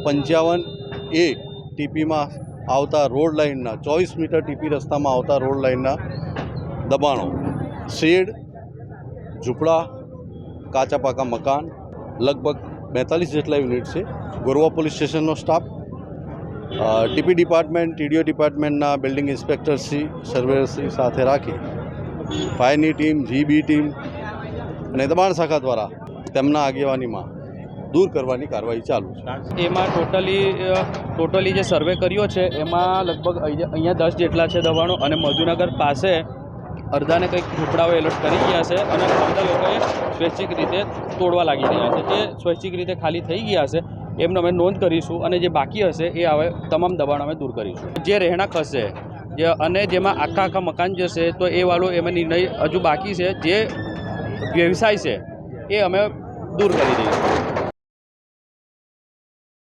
55A ટીપીમાં આવતા road લાઇનના 24 metre TP રસ્તામાં આવતા રોડ લાઇનના દબાણો, શેડ, ઝૂંપડા, કાચા પાકા મકાન લગભગ 42 જેટલા યુનિટ છે. ગોરવા પોલીસ સ્ટેશનનો સ્ટાફ, ટીપી ડિપાર્ટમેન્ટ, ટીડીઓ ડિપાર્ટમેન્ટના બિલ્ડિંગ ઇન્સ્પેક્ટરશ્રી, સર્વેયરશ્રી સાથે રાખી ફાયરની ટીમ, જીબી ટીમ અને દબાણ શાખા દ્વારા તેમના આગેવાનીમાં દૂર કરવાની કાર્યવાહી ચાલુ છે. એમાં ટોટલી જે સર્વે કર્યો છે એમાં લગભગ અહીંયા 10 જેટલા છે દબાણો, અને મધુનગર પાસે અડધાને કંઈક ઝૂંપડાઓ એલર્ટ કરી ગયા છે અને અડધા લોકોએ સ્વૈચ્છિક રીતે તોડવા લાગી રહ્યા છે. જે સ્વૈચ્છિક રીતે ખાલી થઈ ગયા છે એમને અમે નોંધ કરીશું, અને જે બાકી હશે એ હવે તમામ દબાણ અમે દૂર કરીશું. જે રહેણાંક હશે અને જેમાં આખા મકાન જશે તો એ વાળો એમાં નિર્ણય હજુ બાકી છે. જે વ્યવસાય છે એ અમે દૂર કરી દઈશું.